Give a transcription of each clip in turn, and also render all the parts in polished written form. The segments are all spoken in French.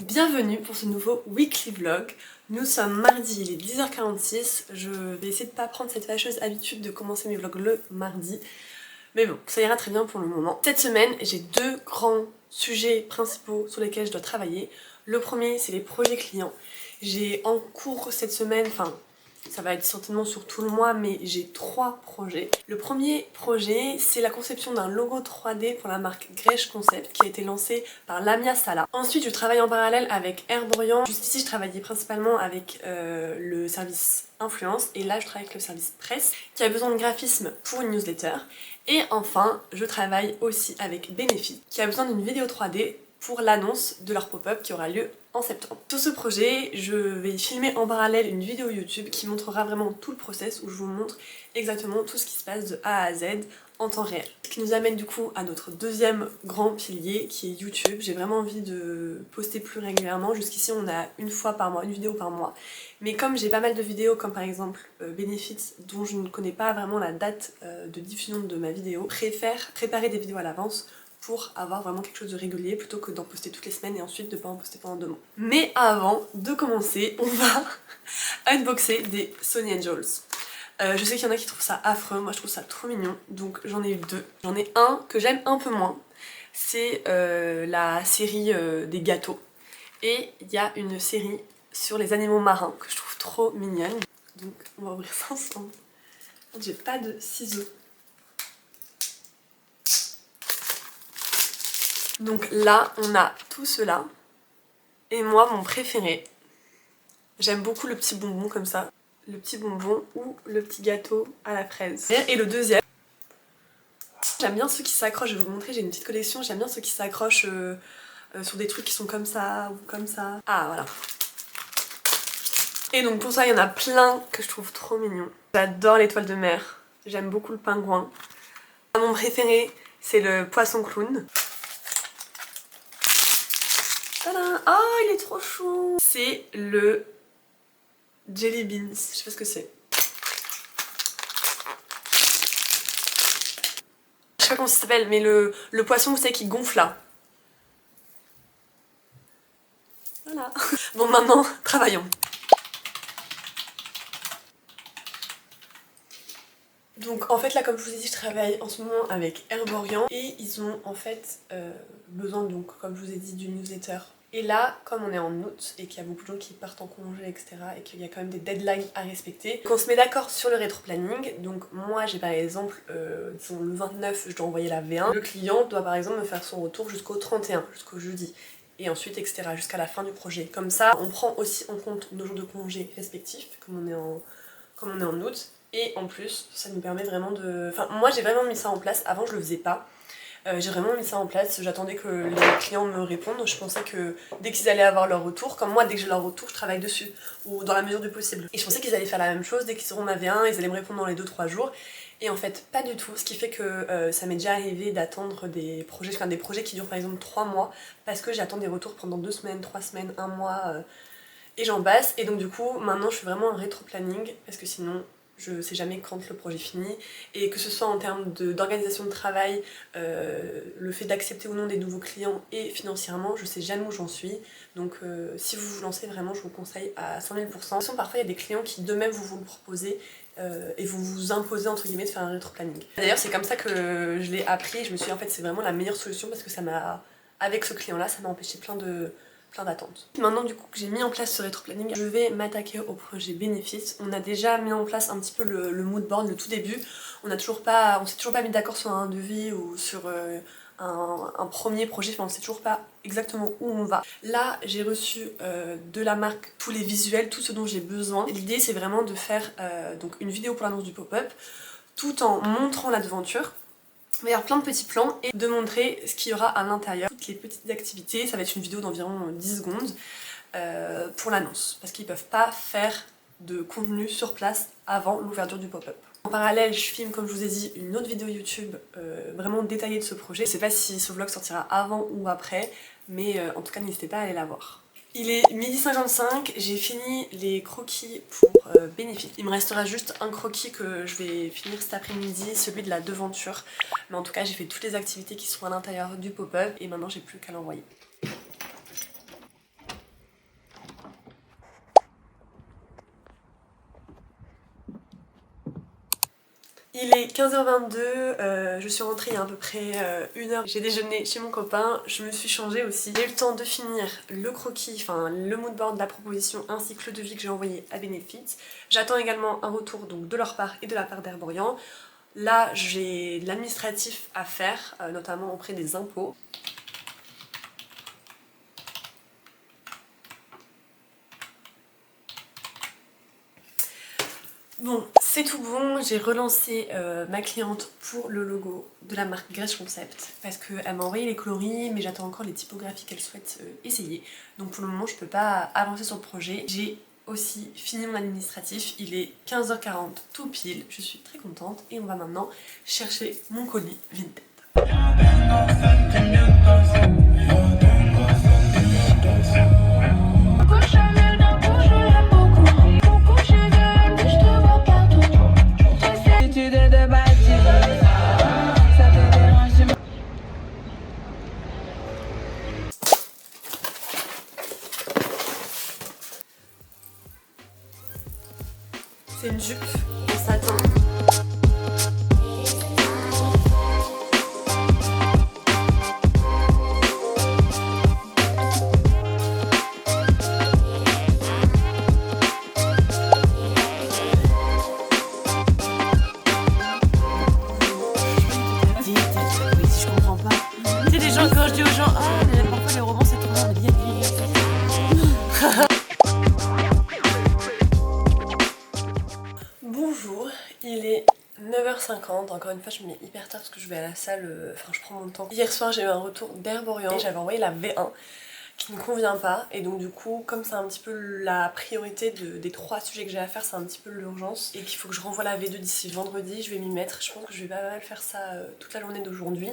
Bienvenue pour ce nouveau weekly vlog. Nous sommes mardi, il est 10h46. Je vais essayer de ne pas prendre cette fâcheuse habitude de commencer mes vlogs le mardi. Mais bon, ça ira très bien pour le moment. Cette semaine, j'ai deux grands sujets principaux sur lesquels je dois travailler. Le premier, c'est les projets clients. J'ai en cours cette semaine, enfin ça va être certainement sur tout le mois, mais j'ai 3 projets. Le premier projet, c'est la conception d'un logo 3D pour la marque Grèche Concept qui a été lancé par Lamia Sala. Ensuite, je travaille en parallèle avec Herborian. Jusqu'ici, je travaillais principalement avec le service influence et là, je travaille avec le service presse qui a besoin de graphisme pour une newsletter. Et enfin, je travaille aussi avec Benefit qui a besoin d'une vidéo 3D pour l'annonce de leur pop-up qui aura lieu en septembre. Sur ce projet, je vais filmer en parallèle une vidéo YouTube qui montrera vraiment tout le process où je vous montre exactement tout ce qui se passe de A à Z en temps réel. Ce qui nous amène du coup à notre deuxième grand pilier qui est YouTube. J'ai vraiment envie de poster plus régulièrement. Jusqu'ici on a une fois par mois, une vidéo par mois. Mais comme j'ai pas mal de vidéos comme par exemple Benefits dont je ne connais pas vraiment la date de diffusion de ma vidéo, je préfère préparer des vidéos à l'avance pour avoir vraiment quelque chose de régulier plutôt que d'en poster toutes les semaines et ensuite de pas en poster pendant 2 mois. Mais avant de commencer, on va unboxer des Sony Angels. Je sais qu'il y en a qui trouvent ça affreux, moi je trouve ça trop mignon, donc j'en ai eu 2. J'en ai un que j'aime un peu moins, c'est la série des gâteaux. Et il y a une série sur les animaux marins que je trouve trop mignonne. Donc on va ouvrir ça ensemble. J'ai pas de ciseaux. Donc là, on a tout cela. Et moi, mon préféré, j'aime beaucoup le petit bonbon comme ça. Le petit bonbon ou le petit gâteau à la fraise. Et le deuxième, j'aime bien ceux qui s'accrochent. Je vais vous montrer, j'ai une petite collection. J'aime bien ceux qui s'accrochent sur des trucs qui sont comme ça ou comme ça. Ah, voilà. Et donc pour ça, il y en a plein que je trouve trop mignons. J'adore l'étoile de mer. J'aime beaucoup le pingouin. Mon préféré, c'est le poisson clown. Tadam! Oh, il est trop chou! C'est le Jelly Beans, je sais pas ce que c'est. Je sais pas comment ça s'appelle, mais le poisson, vous savez, qui gonfle là. Voilà. Bon, maintenant, travaillons. Donc en fait là, comme je vous ai dit, je travaille en ce moment avec Herborian et ils ont en fait besoin, donc comme je vous ai dit, d'une newsletter. Et là, comme on est en août et qu'il y a beaucoup de gens qui partent en congé, etc. et qu'il y a quand même des deadlines à respecter, donc on se met d'accord sur le rétro-planning. Donc moi j'ai par exemple, disons le 29, je dois envoyer la V1. Le client doit par exemple me faire son retour jusqu'au 31, jusqu'au jeudi. Et ensuite, etc. jusqu'à la fin du projet. Comme ça, on prend aussi en compte nos jours de congé respectifs, comme on est en août. Et en plus, ça nous permet vraiment de... Enfin, moi j'ai vraiment mis ça en place, avant je le faisais pas. J'ai vraiment mis ça en place, j'attendais que les clients me répondent. Je pensais que dès qu'ils allaient avoir leur retour, comme moi dès que j'ai leur retour, je travaille dessus, ou dans la mesure du possible. Et je pensais qu'ils allaient faire la même chose, dès qu'ils auront ma V1, ils allaient me répondre dans les 2-3 jours. Et en fait, pas du tout, ce qui fait que ça m'est déjà arrivé d'attendre des projets qui durent par exemple 3 mois, parce que j'attends des retours pendant 2 semaines, 3 semaines, 1 mois, et j'en passe. Et donc du coup, maintenant je fais vraiment un rétro-planning, parce que sinon... je sais jamais quand le projet finit, et que ce soit en termes d'organisation de travail, le fait d'accepter ou non des nouveaux clients, et financièrement, je sais jamais où j'en suis. Donc si vous vous lancez, vraiment je vous conseille à 100 000%. De toute façon, parfois il y a des clients qui d'eux-mêmes vous le proposez et vous imposez entre guillemets de faire un rétro-planning. D'ailleurs c'est comme ça que je l'ai appris, je me suis dit en fait c'est vraiment la meilleure solution, parce que ça m'a, avec ce client là, ça m'a empêché plein d'attentes. Maintenant du coup que j'ai mis en place ce rétro-planning, je vais m'attaquer au projet Benefits. On a déjà mis en place un petit peu le mood board, le tout début. On s'est toujours pas mis d'accord sur un devis ou sur un premier projet, enfin on sait toujours pas exactement où on va. Là j'ai reçu de la marque tous les visuels, tout ce dont j'ai besoin. L'idée c'est vraiment de faire donc une vidéo pour l'annonce du pop-up, tout en montrant la devanture. Il va y avoir plein de petits plans et de montrer ce qu'il y aura à l'intérieur, toutes les petites activités. Ça va être une vidéo d'environ 10 secondes pour l'annonce, parce qu'ils peuvent pas faire de contenu sur place avant l'ouverture du pop-up. En parallèle, je filme, comme je vous ai dit, une autre vidéo YouTube vraiment détaillée de ce projet. Je sais pas si ce vlog sortira avant ou après, mais en tout cas n'hésitez pas à aller la voir. Il est 12h55, j'ai fini les croquis pour Benefit. Il me restera juste un croquis que je vais finir cet après-midi, celui de la devanture. Mais en tout cas, j'ai fait toutes les activités qui sont à l'intérieur du pop-up et maintenant j'ai plus qu'à l'envoyer. Il est 15h22, je suis rentrée il y a à peu près 1 heure. J'ai déjeuné chez mon copain, je me suis changée aussi. J'ai eu le temps de finir le croquis, enfin le moodboard de la proposition ainsi que le devis que j'ai envoyé à Benefit. J'attends également un retour donc de leur part et de la part d'Herborian. Là j'ai de l'administratif à faire, notamment auprès des impôts. Bon, c'est tout bon, j'ai relancé ma cliente pour le logo de la marque Grace Concept parce qu'elle m'a envoyé les coloris mais j'attends encore les typographies qu'elle souhaite essayer. Donc pour le moment je peux pas avancer sur le projet. J'ai aussi fini mon administratif, il est 15h40 tout pile, je suis très contente et on va maintenant chercher mon colis Vinted. C'est une jupe en satin. Si je comprends pas. Tu sais, les gens, quand je dis aux gens, ah, mais parfois les romans c'est trop long, mais Bonjour, il est 9h50, encore une fois je me mets hyper tard parce que je vais à la salle, enfin je prends mon temps. Hier soir j'ai eu un retour d'Herborian, j'avais envoyé la V1 qui ne convient pas et donc du coup comme c'est un petit peu la priorité des 3 sujets que j'ai à faire, c'est un petit peu l'urgence et qu'il faut que je renvoie la V2 d'ici vendredi, je vais m'y mettre, je pense que je vais pas mal faire ça toute la journée d'aujourd'hui.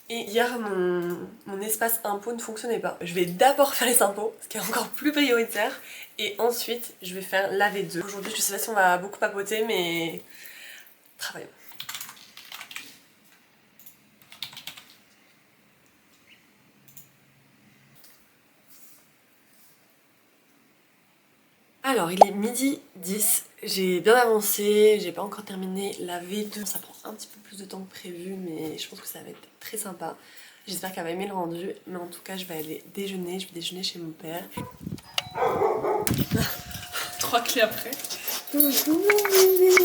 Et hier mon espace impôt ne fonctionnait pas. Je vais d'abord faire les impôts, ce qui est encore plus prioritaire, et ensuite je vais faire la V2. Aujourd'hui je sais pas si on va beaucoup papoter mais travaillons. Alors il est midi 10, j'ai bien avancé, j'ai pas encore terminé la V2, ça prend un petit peu plus de temps que prévu mais je pense que ça va être très sympa. J'espère qu'elle va aimer le rendu, mais en tout cas je vais aller déjeuner, je vais déjeuner chez mon père. 3 clés après. Bonjour bébé.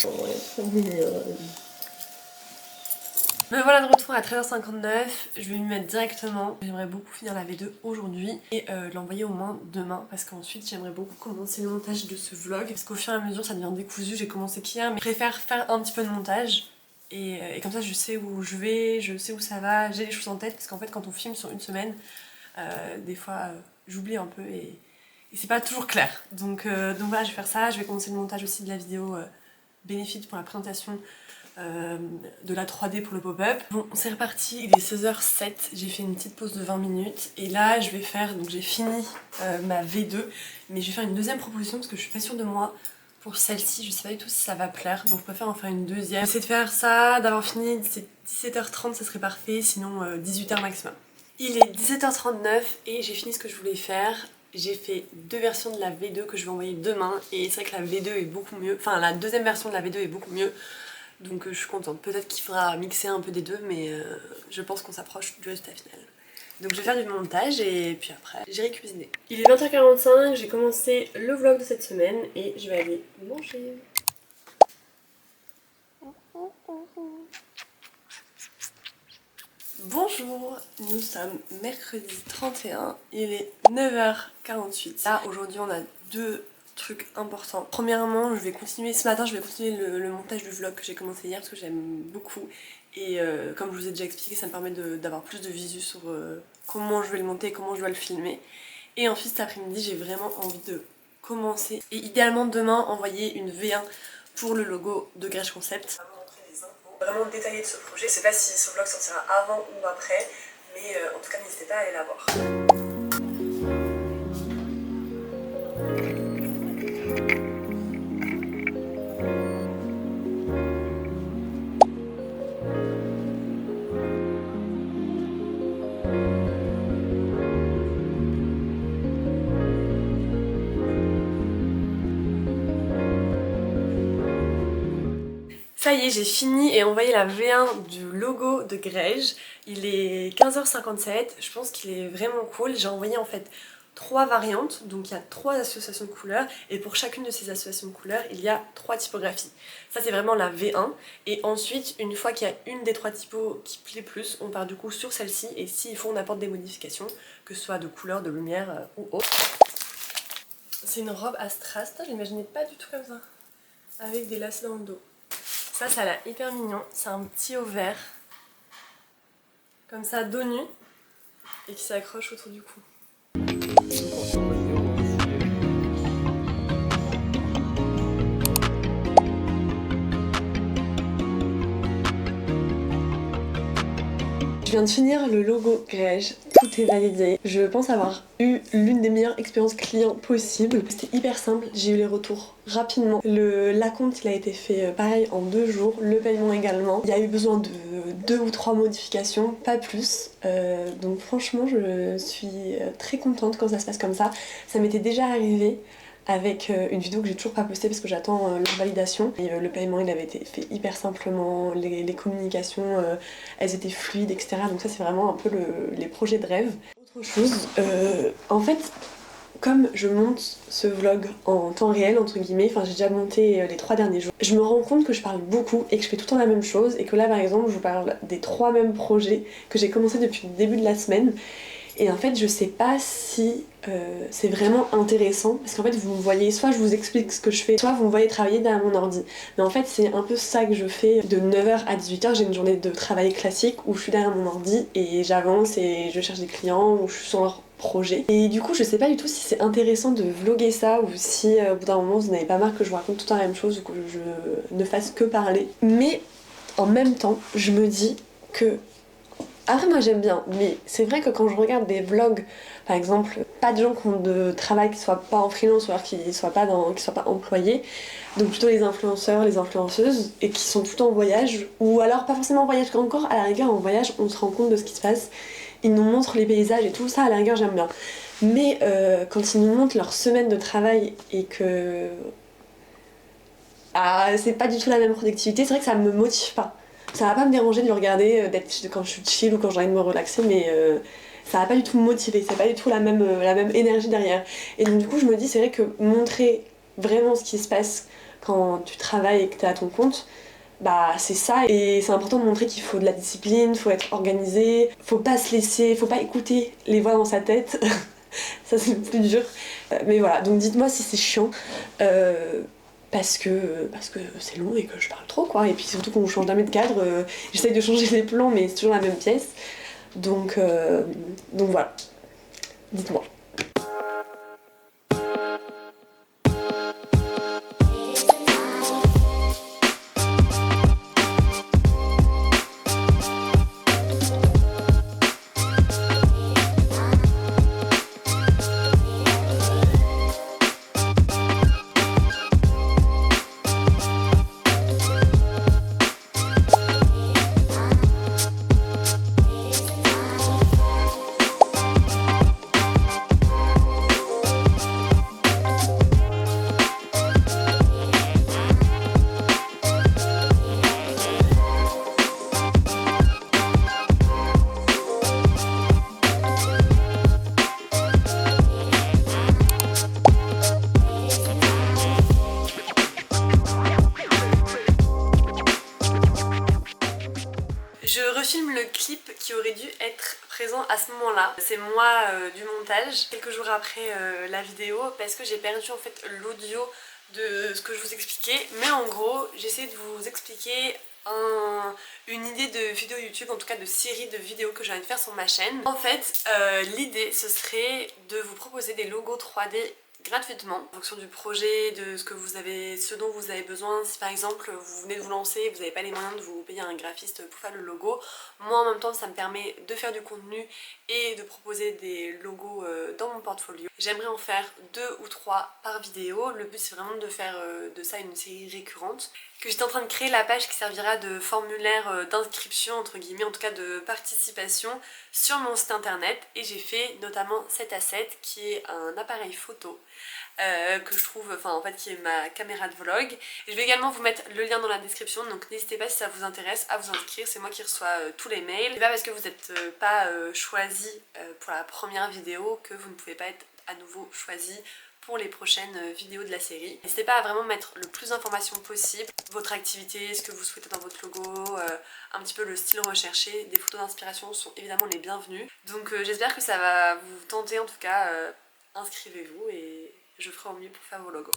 Ouais, trop mignon. Me voilà de retour à 13h59, je vais m'y mettre directement. J'aimerais beaucoup finir la V2 aujourd'hui et l'envoyer au moins demain parce qu'ensuite j'aimerais beaucoup commencer le montage de ce vlog parce qu'au fur et à mesure ça devient décousu, j'ai commencé qu'hier mais je préfère faire un petit peu de montage et comme ça je sais où je vais, je sais où ça va, j'ai les choses en tête parce qu'en fait quand on filme sur une semaine, des fois j'oublie un peu et c'est pas toujours clair. Donc voilà, je vais faire ça, je vais commencer le montage aussi de la vidéo Benefit pour la présentation de la 3D pour le pop-up. Bon, c'est reparti, il est 16h07, j'ai fait une petite pause de 20 minutes et là je vais faire, donc j'ai fini ma V2 mais je vais faire une deuxième proposition parce que je suis pas sûre de moi pour celle-ci, je sais pas du tout si ça va plaire donc je préfère en faire une deuxième. J'essaie de faire ça, d'avoir fini 17h30 ça serait parfait, sinon 18h maximum. Il est 17h39 et j'ai fini ce que je voulais faire. J'ai fait 2 versions de la V2 que je vais envoyer demain et c'est vrai que la V2 est beaucoup mieux, enfin la deuxième version de la V2 est beaucoup mieux. Donc je suis contente. Peut-être qu'il faudra mixer un peu des deux, mais je pense qu'on s'approche du résultat final. Donc je vais faire du montage et puis après j'irai cuisiner. Il est 20h45, j'ai commencé le vlog de cette semaine et je vais aller manger. Bonjour, nous sommes mercredi 31, il est 9h48. Là aujourd'hui on a 2 trucs importants. Premièrement, ce matin je vais continuer le montage du vlog que j'ai commencé hier parce que j'aime beaucoup. Et comme je vous ai déjà expliqué, ça me permet d'avoir plus de visu sur comment je vais le monter et comment je dois le filmer. Et ensuite cet après-midi, j'ai vraiment envie de commencer. Et idéalement demain, envoyer une V1 pour le logo de Grège Concept. Vraiment détaillé de ce projet. Je sais pas si ce vlog sortira avant ou après, mais en tout cas n'hésitez pas à aller la voir. Ça y est, j'ai fini et envoyé la V1 du logo de Grège. Il est 15h57, je pense qu'il est vraiment cool. J'ai envoyé en fait 3 variantes, donc il y a 3 associations de couleurs et pour chacune de ces associations de couleurs, il y a 3 typographies. Ça c'est vraiment la V1 et ensuite, une fois qu'il y a une des 3 typos qui plaît plus, on part du coup sur celle-ci et s'il faut, on apporte des modifications, que ce soit de couleur, de lumière ou autre. C'est une robe à strass, je l'imaginais pas du tout comme ça, avec des lacets dans le dos. Ça a l'air hyper mignon, c'est un petit haut vert, comme ça dos nu, et qui s'accroche autour du cou. Je viens de finir le logo Grège, tout est validé. Je pense avoir eu l'une des meilleures expériences clients possibles. C'était hyper simple, j'ai eu les retours rapidement. L'acompte il a été fait pareil en 2 jours, le paiement également. Il y a eu besoin de 2 ou 3 modifications, pas plus. Donc franchement je suis très contente quand ça se passe comme ça. Ça m'était déjà arrivé avec une vidéo que j'ai toujours pas postée parce que j'attends leur validation. Et le paiement il avait été fait hyper simplement, les communications elles étaient fluides, etc. Donc ça c'est vraiment un peu les projets de rêve. Autre chose, en fait, comme je monte ce vlog en temps réel, entre guillemets, enfin j'ai déjà monté les 3 derniers jours, je me rends compte que je parle beaucoup et que je fais tout le temps la même chose et que là par exemple je vous parle des 3 mêmes projets que j'ai commencé depuis le début de la semaine. Et en fait je sais pas si c'est vraiment intéressant parce qu'en fait vous me voyez, soit je vous explique ce que je fais, soit vous me voyez travailler derrière mon ordi. Mais en fait c'est un peu ça que je fais de 9h à 18h, j'ai une journée de travail classique où je suis derrière mon ordi et j'avance et je cherche des clients ou je suis sur leur projet. Et du coup je sais pas du tout si c'est intéressant de vlogger ça ou si au bout d'un moment vous n'avez pas marre que je vous raconte tout le temps la même chose ou que je ne fasse que parler. Mais en même temps je me dis que après moi j'aime bien, mais c'est vrai que quand je regarde des vlogs, par exemple, pas de gens qui ont de travail qui soient pas en freelance ou alors qui soient pas employés, donc plutôt les influenceurs, les influenceuses, et qui sont tout le temps en voyage, ou alors pas forcément en voyage, encore à la rigueur en voyage on se rend compte de ce qui se passe, ils nous montrent les paysages et tout ça, à la rigueur j'aime bien. Mais quand ils nous montrent leur semaine de travail et que c'est pas du tout la même productivité, c'est vrai que ça me motive pas. Ça va pas me déranger de le regarder quand je suis chill ou quand j'ai envie de me relaxer, mais ça va pas du tout me motiver, c'est pas du tout la même énergie derrière. Et donc du coup je me dis c'est vrai que montrer vraiment ce qui se passe quand tu travailles et que t'es à ton compte, bah c'est ça, et c'est important de montrer qu'il faut de la discipline, faut être organisé, faut pas se laisser, faut pas écouter les voix dans sa tête, ça c'est le plus dur. Mais voilà, donc dites-moi si c'est chiant. Parce que c'est long et que je parle trop quoi, et puis surtout qu'on change jamais de cadre, j'essaye de changer les plans mais c'est toujours la même pièce, donc voilà, dites-moi. Je refilme le clip qui aurait dû être présent à ce moment-là. C'est moi du montage, quelques jours après la vidéo, parce que j'ai perdu en fait l'audio de ce que je vous expliquais. Mais en gros, j'essaie de vous expliquer une idée de vidéo YouTube, en tout cas de série de vidéos que j'ai envie de faire sur ma chaîne. En fait, l'idée ce serait de vous proposer des logos 3D gratuitement en fonction du projet, de ce dont vous avez besoin. Si par exemple vous venez de vous lancer et vous n'avez pas les moyens de vous payer un graphiste pour faire le logo, moi en même temps ça me permet de faire du contenu et de proposer des logos dans mon portfolio. J'aimerais en faire 2 ou 3 par vidéo. Le but c'est vraiment de faire de ça une série récurrente. Que j'étais en train de créer la page qui servira de formulaire d'inscription, entre guillemets, en tout cas de participation sur mon site internet, et j'ai fait notamment cet asset qui est un appareil photo que je trouve, enfin en fait qui est ma caméra de vlog. Et je vais également vous mettre le lien dans la description, donc n'hésitez pas si ça vous intéresse à vous inscrire, c'est moi qui reçois tous les mails. C'est pas parce que vous n'êtes pas choisi pour la première vidéo que vous ne pouvez pas être à nouveau choisi pour les prochaines vidéos de la série. N'hésitez pas à vraiment mettre le plus d'informations possible, votre activité, ce que vous souhaitez dans votre logo, un petit peu le style recherché. Des photos d'inspiration sont évidemment les bienvenues. Donc j'espère que ça va vous tenter, en tout cas inscrivez-vous et je ferai au mieux pour faire vos logos.